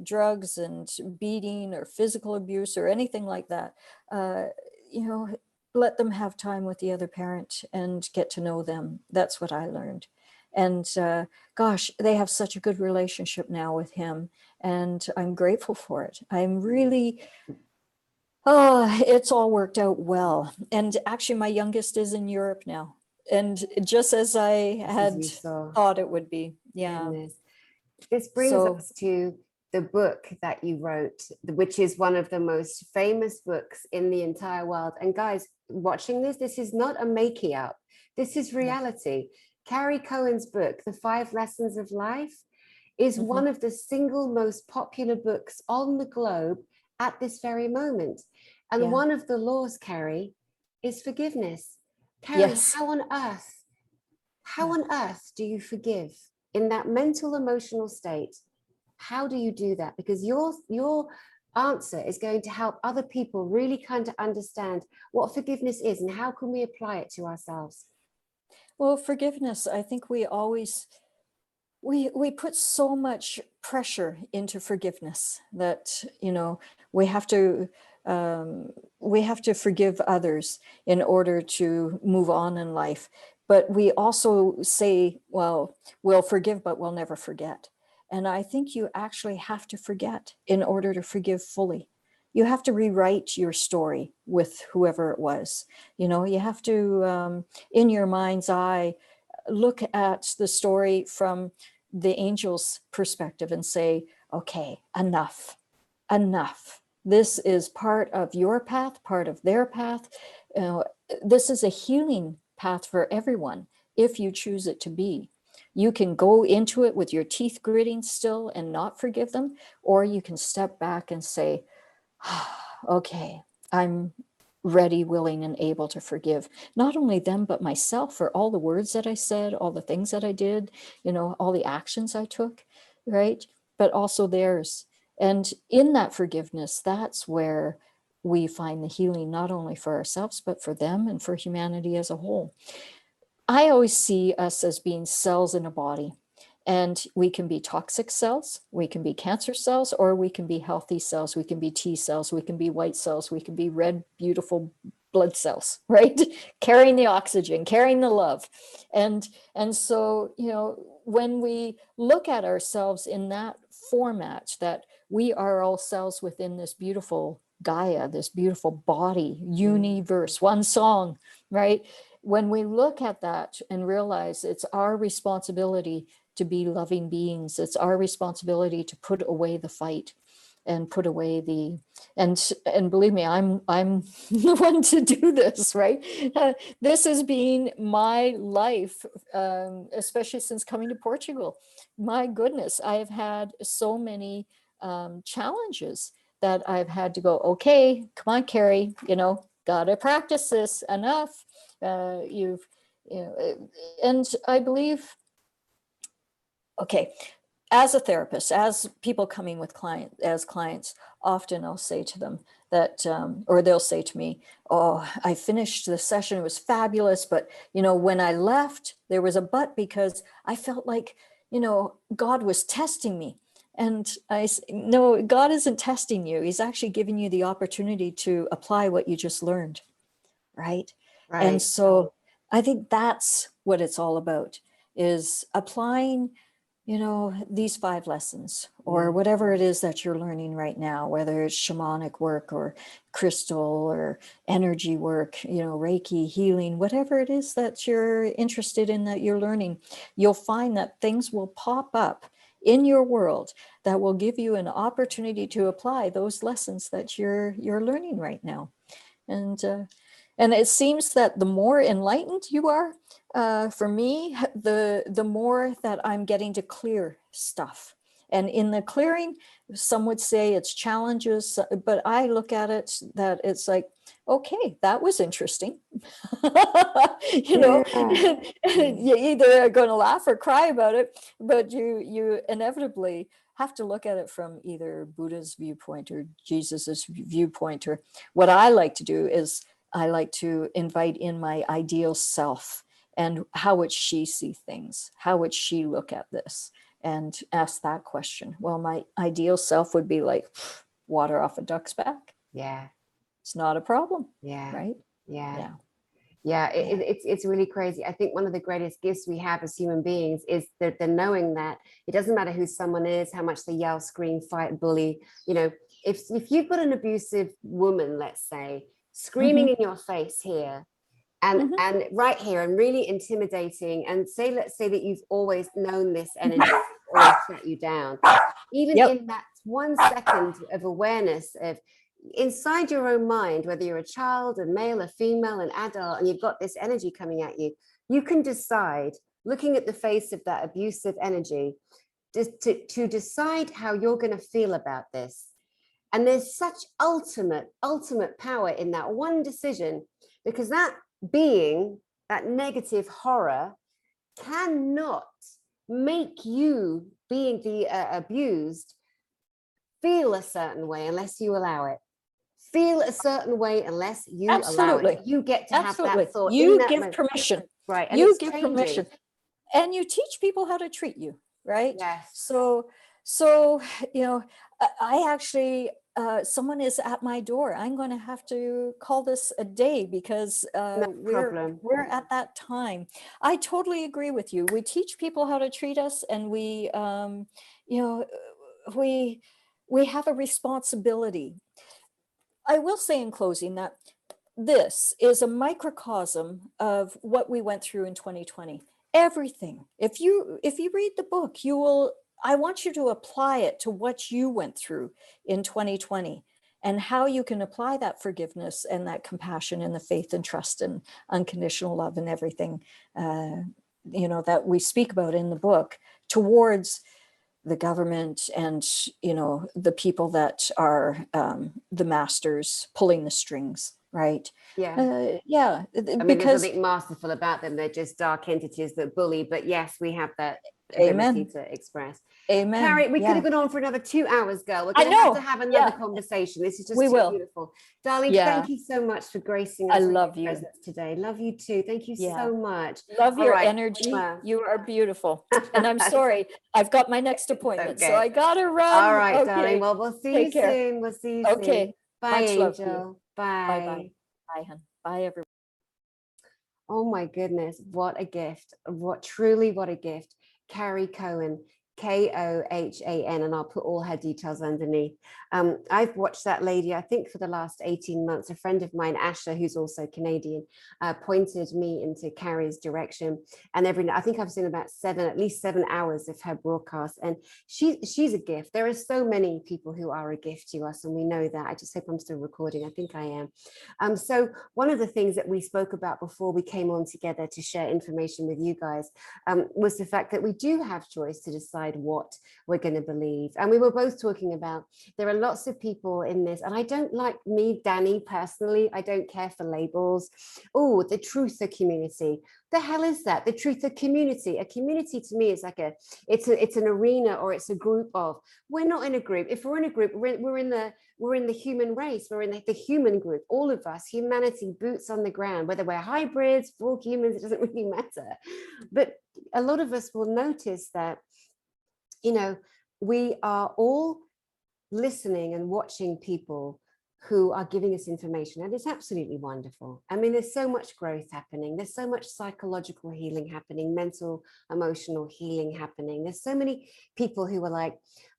drugs and beating or physical abuse or anything like that, let them have time with the other parent and get to know them. That's what I learned. And gosh, they have such a good relationship now with him. And I'm grateful for it. I'm really, it's all worked out well. And actually, my youngest is in Europe now. And just as I had thought it would be. Goodness. This brings us to the book that you wrote, which is one of the most famous books in the entire world. And guys, watching this is not a makey up. This is reality. Carrie Kohan's book, The 5 Lessons of Life, is one of the single most popular books on the globe at this very moment. And one of the laws, Carrie, is forgiveness. Carrie, how on earth do you forgive in that mental, emotional state? How do you do that? Because your answer is going to help other people really kind of understand what forgiveness is and how can we apply it to ourselves. Well, forgiveness, I think we always, we put so much pressure into forgiveness that, we have to forgive others in order to move on in life. But we also say, well, we'll forgive, but we'll never forget. And I think you actually have to forget in order to forgive fully. You have to rewrite your story with whoever it was. You have to, in your mind's eye, look at the story from the angel's perspective and say, okay, enough. This is part of your path, part of their path. This is a healing path for everyone if you choose it to be. You can go into it with your teeth gritting still and not forgive them, or you can step back and say, okay, I'm ready, willing, and able to forgive not only them, but myself for all the words that I said, all the things that I did, all the actions I took, right? But also theirs. And in that forgiveness, that's where we find the healing, not only for ourselves, but for them and for humanity as a whole. I always see us as being cells in a body, and we can be toxic cells, we can be cancer cells, or we can be healthy cells. We can be T cells, we can be white cells, we can be red, beautiful blood cells, right? Carrying the oxygen, carrying the love. And so, when we look at ourselves in that format, that we are all cells within this beautiful Gaia, this beautiful body, universe, one song, right? when we look at that and realize it's our responsibility to be loving beings, it's our responsibility to put away the fight and put away the, and believe me, I'm the one to do this, right? This has been my life, especially since coming to Portugal. My goodness, I have had so many challenges that I've had to go, okay, come on, Carrie, gotta practice this enough. And I believe, okay, as a therapist, as people coming with clients, often I'll say to them that, or they'll say to me, oh, I finished the session, it was fabulous, but when I left, there was a but, because I felt like, God was testing me. And I say, no, God isn't testing you. He's actually giving you the opportunity to apply what you just learned, right? And so I think that's what it's all about, is applying these 5 lessons, or whatever it is that you're learning right now, whether it's shamanic work or crystal or energy work, Reiki, healing, whatever it is that you're interested in, that you're learning, you'll find that things will pop up in your world that will give you an opportunity to apply those lessons that you're learning right now. And it seems that the more enlightened you are, for me, the more that I'm getting to clear stuff. And in the clearing, some would say it's challenges, but I look at it that it's like, okay, that was interesting. You either are going to laugh or cry about it, but you inevitably have to look at it from either Buddha's viewpoint or Jesus's viewpoint. Or what I like to do is I like to invite in my ideal self, and how would she see things? How would she look at this? And ask that question. Well, my ideal self would be like, water off a duck's back. Yeah. It's not a problem. Yeah. Right? Yeah. It's really crazy. I think one of the greatest gifts we have as human beings is the knowing that it doesn't matter who someone is, how much they yell, scream, fight, bully. If you've got an abusive woman, let's say, screaming in your face here, and right here, and really intimidating, and let's say that you've always known this energy, always shut you down, even in that 1 second of awareness of inside your own mind, whether you're a child, a male, a female, an adult, and you've got this energy coming at you, you can decide, looking at the face of that abusive energy, to decide how you're going to feel about this. And there's such ultimate power in that one decision, because that being, that negative horror, cannot make you, being the abused, feel a certain way unless you allow it. Feel a certain way unless you allow it. You get to have that thought. You give permission. Right. And you give permission. And you teach people how to treat you, right? Yes. So I actually, someone is at my door. I'm going to have to call this a day, because we're at that time. I totally agree with you. We teach people how to treat us, and we have a responsibility. I will say in closing that this is a microcosm of what we went through in 2020. Everything. If you read the book, I want you to apply it to what you went through in 2020, and how you can apply that forgiveness and that compassion and the faith and trust and unconditional love and everything, that we speak about in the book, towards the government and, the people that are the masters pulling the strings. Right. Yeah. I mean, there's nothing masterful about them. They're just dark entities that bully. But yes, we have that ability to express. Amen. Carrie, we could have gone on for another 2 hours, girl. We're going to have another conversation. This is just beautiful. Darling, thank you so much for gracing us with your presence today. Love you too. Thank you so much. Love your energy. You are beautiful. And I'm sorry, I've got my next appointment, so I got to run. All right, darling. Well, we'll see you soon. We'll see you soon. Bye, Angel. Bye. Bye, hon. Bye, everyone. Oh my goodness, what a gift. What a gift. Carrie Kohan, Kohan, and I'll put all her details underneath. I've watched that lady, I think for the last 18 months. A friend of mine, Asha, who's also Canadian, pointed me into Carrie's direction. And I think I've seen about at least 7 hours of her broadcast. And she's a gift. There are so many people who are a gift to us, and we know that. I just hope I'm still recording. I think I am. So one of the things that we spoke about before we came on together to share information with you guys was the fact that we do have choice to decide what we're going to believe. And we were both talking about, there are lots of people in this, and I don't like, me, Dani, personally, I don't care for labels. Oh, the truther community. The hell is that? The truther community. A community to me is like it's an arena, or it's a group of. We're not in a group. If we're in a group, we're in the human race. We're in the human group. All of us, humanity, boots on the ground. Whether we're hybrids, full humans, it doesn't really matter. But a lot of us will notice that, you know, we are all listening and watching people who are giving us information, and it's absolutely wonderful. I mean, there's so much growth happening. There's so much psychological healing happening, mental, emotional healing happening. There's so many people who are like,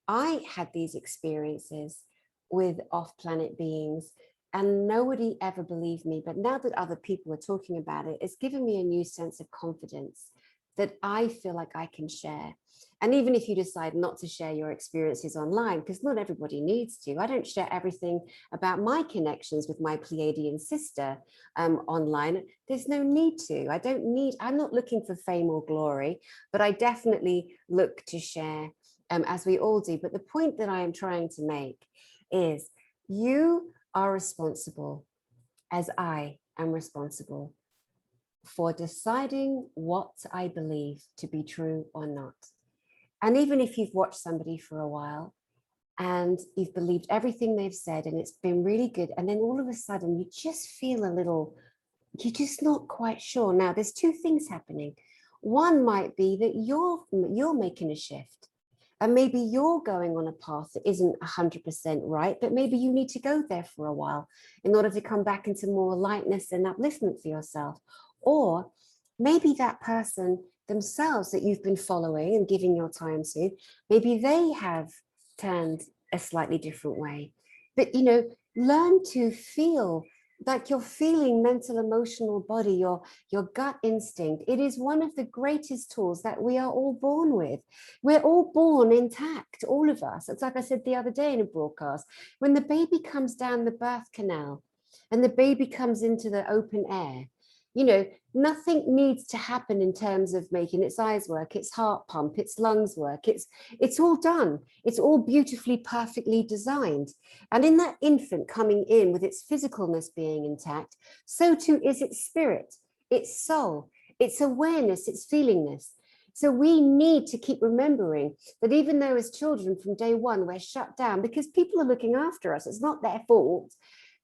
I had these experiences with off-planet beings and nobody ever believed me. But now that other people are talking about it, it's given me a new sense of confidence that I feel like I can share. And even if you decide not to share your experiences online, because not everybody needs to, I don't share everything about my connections with my Pleiadian sister online. There's no need to. I'm not looking for fame or glory, but I definitely look to share, as we all do. But the point that I am trying to make is, you are responsible, as I am responsible, for deciding what I believe to be true or not. And even if you've watched somebody for a while and you've believed everything they've said and it's been really good, and then all of a sudden you just feel a little, you're just not quite sure. Now, there's two things happening. One might be that you're making a shift, and maybe you're going on a path that isn't 100% right, but maybe you need to go there for a while in order to come back into more lightness and upliftment for yourself. Or maybe that person themselves that you've been following and giving your time to, maybe they have turned a slightly different way. But, you know, learn to feel like you're feeling mental, emotional body, your gut instinct. It is one of the greatest tools that we are all born with. We're all born intact, all of us. It's like I said the other day in a broadcast, when the baby comes down the birth canal and the baby comes into the open air, you know, nothing needs to happen in terms of making its eyes work, its heart pump, its lungs work. It's all done. It's all beautifully, perfectly designed. And in that infant coming in with its physicalness being intact, so too is its spirit, its soul, its awareness, its feelingness. So we need to keep remembering that even though as children from day one, we're shut down because people are looking after us, it's not their fault.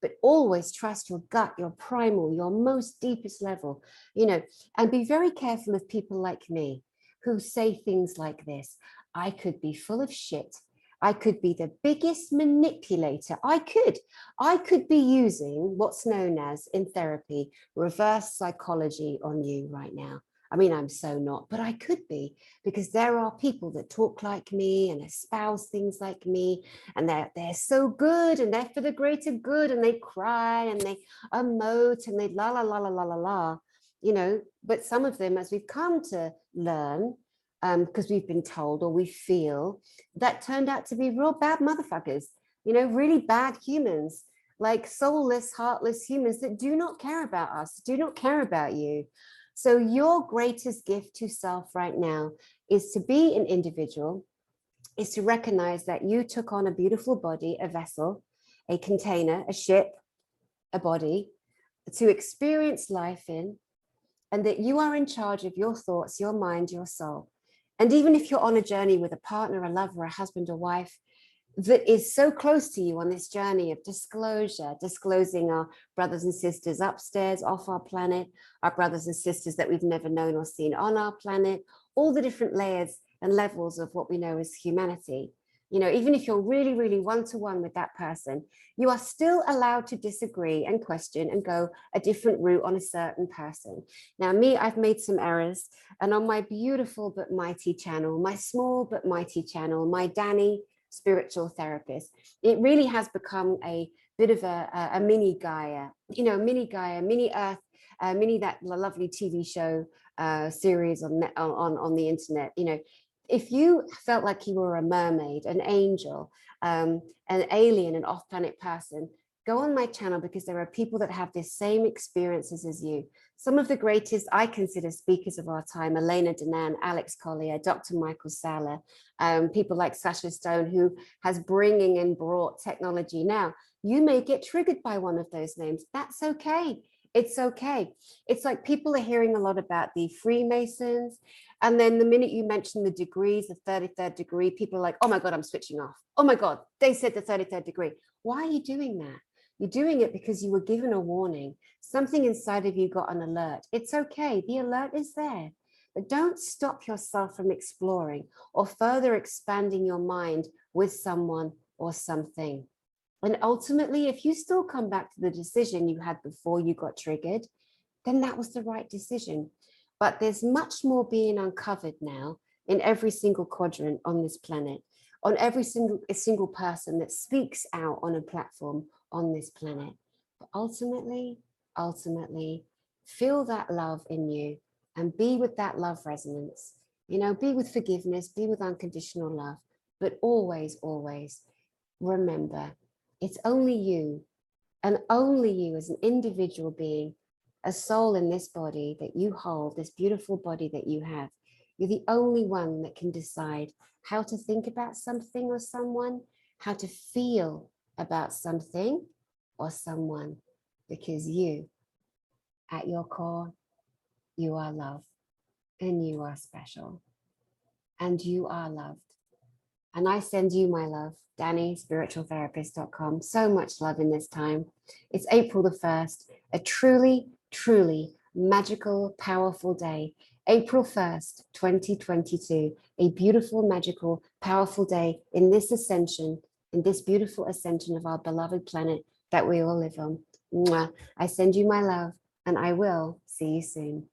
But always trust your gut, your primal, your most deepest level, you know, and be very careful of people like me who say things like this. I could be full of shit. I could be the biggest manipulator. I could be using what's known as in therapy, reverse psychology on you right now. I mean, I'm so not, but I could be, because there are people that talk like me and espouse things like me, and they're so good and they're for the greater good, and they cry and they emote and they la la la la la la la, you know. But some of them, as we've come to learn, because we've been told or we feel, that turned out to be real bad motherfuckers, you know, really bad humans, like soulless, heartless humans that do not care about us, do not care about you. So your greatest gift to self right now is to be an individual, is to recognize that you took on a beautiful body, a vessel, a container, a ship, a body to experience life in, and that you are in charge of your thoughts, your mind, your soul. And even if you're on a journey with a partner, a lover, a husband, or wife, that is so close to you on this journey of disclosure, disclosing our brothers and sisters upstairs, off our planet, our brothers and sisters that we've never known or seen on our planet, all the different layers and levels of what we know as humanity. You know, even if you're really, really one-to-one with that person, you are still allowed to disagree and question and go a different route on a certain person. Now, me, I've made some errors, and on my beautiful but mighty channel, my small but mighty channel, my Dani spiritual therapist, it really has become a bit of a mini Gaia, you know, mini Gaia, mini Earth, mini that lovely TV show series on the internet. You know, if you felt like you were a mermaid, an angel, an alien, an off-planet person, go on my channel, because there are people that have the same experiences as you. Some of the greatest I consider speakers of our time: Elena Danaan, Alex Collier, Dr. Michael Salla, people like Sasha Stone, who has bringing and brought technology. Now, you may get triggered by one of those names. That's okay. It's okay. It's like people are hearing a lot about the Freemasons. And then the minute you mention the degrees, the 33rd degree, people are like, oh my God, I'm switching off. Oh my God, they said the 33rd degree. Why are you doing that? You're doing it because you were given a warning. Something inside of you got an alert. It's okay. The alert is there. But don't stop yourself from exploring or further expanding your mind with someone or something. And ultimately, if you still come back to the decision you had before you got triggered, then that was the right decision. But there's much more being uncovered now in every single quadrant on this planet, on every single person that speaks out on a platform on this planet. But ultimately, feel that love in you and be with that love resonance. You know, be with forgiveness, be with unconditional love, but always, always remember, it's only you, and only you as an individual being, a soul in this body that you hold, this beautiful body that you have. You're the only one that can decide how to think about something or someone, how to feel about something or someone, because you, at your core, you are love, and you are special, and you are loved. And I send you my love, DaniSpiritualTherapist.com. So much love in this time. It's April the 1st, a truly, truly magical, powerful day. April 1st, 2022, a beautiful, magical, powerful day in this ascension, in this beautiful ascension of our beloved planet that we all live on. Mwah. I send you my love, and I will see you soon.